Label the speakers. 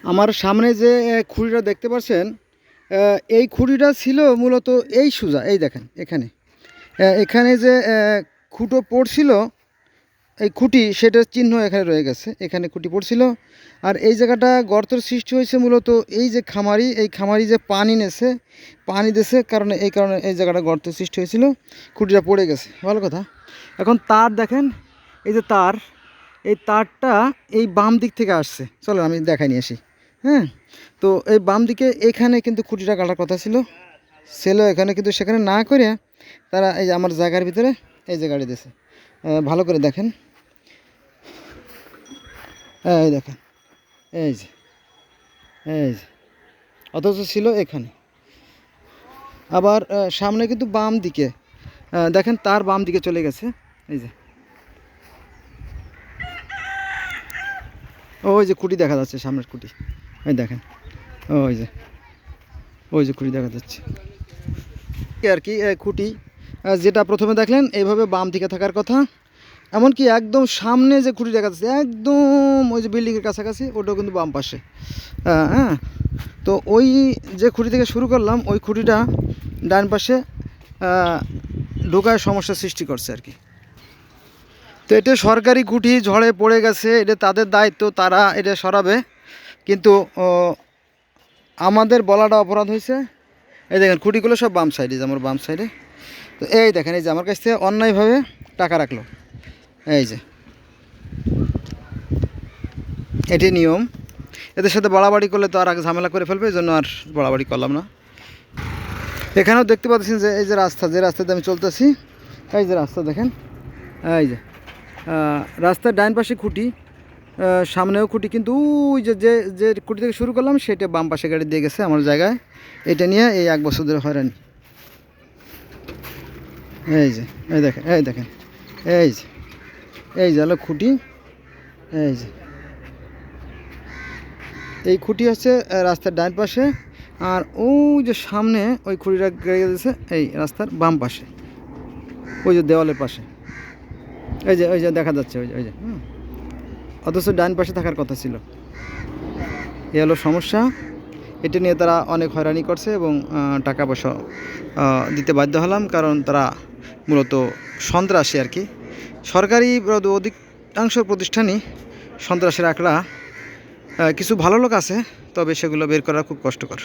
Speaker 1: আমার সামনে যে খুঁড়িটা দেখতে পাচ্ছেন, এই খুঁড়িটা ছিল মূলত এই সোজা, এই দেখেন এখানে এখানে যে খুঁটো পড়ছিল, এই খুঁটি সেটার চিহ্ন এখানে রয়ে গেছে, এখানে খুঁটি পড়ছিল। আর এই জায়গাটা গর্তের সৃষ্টি হয়েছে মূলত এই যে খামারি, এই খামারি যে পানি নেছে, পানি দিয়েছে কারণে এই কারণে এই জায়গাটা গর্তের সৃষ্টি হয়েছিল, খুঁটিটা পড়ে গেছে। ভালো কথা। এখন তার দেখেন, এই যে তার, এই তারটা এই বাম দিক থেকে আসছে। চলো আমি দেখাই নিয়ে আসি। হ্যাঁ, তো এই বাম দিকে এখানে কিন্তু খুঁটিটা কাটার কথা ছিল এখানে, কিন্তু সেখানে না করে তারা এই যে আমার জায়গার ভিতরে এই যে গাড়ি দিয়েছে। ভালো করে দেখেন, এই দেখেন, এই যে এই যে অথচ ছিল এখানে। আবার সামনে কিন্তু বাম দিকে দেখেন, তার বাম দিকে চলে গেছে। এই যে ওই যে খুঁটি দেখা যাচ্ছে, সামনের খুঁটি, এই দেখেন, ওই যে খুঁটি দেখা যাচ্ছে আর কি। খুঁটি যেটা প্রথমে দেখলেন এইভাবে বাম দিকে থাকার কথা, এমনকি একদম সামনে যে খুঁটি দেখা যাচ্ছে একদম ওই যে বিল্ডিংয়ের কাছাকাছি, ওটাও কিন্তু বাম পাশে। হ্যাঁ, তো ওই যে খুঁটি থেকে শুরু করলাম, ওই খুঁটিটা ডান পাশে ঢোকায় সমস্যার সৃষ্টি করছে আর কি। তো এটা সরকারি খুঁটি, ঝড়ে পড়ে গেছে, এটা তাদের দায়িত্ব, তারা এটা সরাবে। কিন্তু আমাদের বলাটা অপরাধ হয়েছে। এই দেখেন খুঁটিগুলো সব বাম সাইডে, যে আমার বাম সাইডে। তো এই দেখেন, এই যে আমার কাছ থেকে অন্যায়ভাবে টাকা রাখলো। এই যে এটি নিয়ম, এদের সাথে বাড়াবাড়ি করলে তো আর আগে ঝামেলা করে ফেলবে, এই জন্য আর বাড়াবাড়ি করলাম না। এখানেও দেখতে পাচ্ছেন যে এই যে রাস্তা, যে রাস্তাতে আমি চলতেছি, এই যে রাস্তা দেখেন, এই যে রাস্তার ডান পাশে খুঁটি, সামনেও খুঁটি, কিন্তু ওই যে যে যে খুঁটি থেকে শুরু করলাম সেটা বাম পাশে গাড়ি দিয়ে গেছে আমার জায়গায়। এটা নিয়ে এই 1 বছর ধরে হয়রানি। এই যে এই দেখেন, এই দেখেন, এই যে এই যে হলো খুঁটি, এই যে এই খুঁটি হচ্ছে রাস্তার ডান পাশে। আর ওই যে সামনে ওই খুঁটিটা গেড়ে গেছে এই রাস্তার বাম পাশে, ওই যে দেওয়ালের পাশে, ওই যে দেখা যাচ্ছে, ওই যে অথচ ডান পাশে থাকার কথা ছিল। এ হলো সমস্যা। এটা নিয়ে তারা অনেক হয়রানি করছে এবং টাকা পয়সা দিতে বাধ্য হলাম, কারণ তারা মূলত সন্ত্রাসী আর কি। সরকারি অধিকাংশ প্রতিষ্ঠানই সন্ত্রাসের আঁকড়া। কিছু ভালো লোক আছে, তবে সেগুলো বের করা খুব কষ্টকর।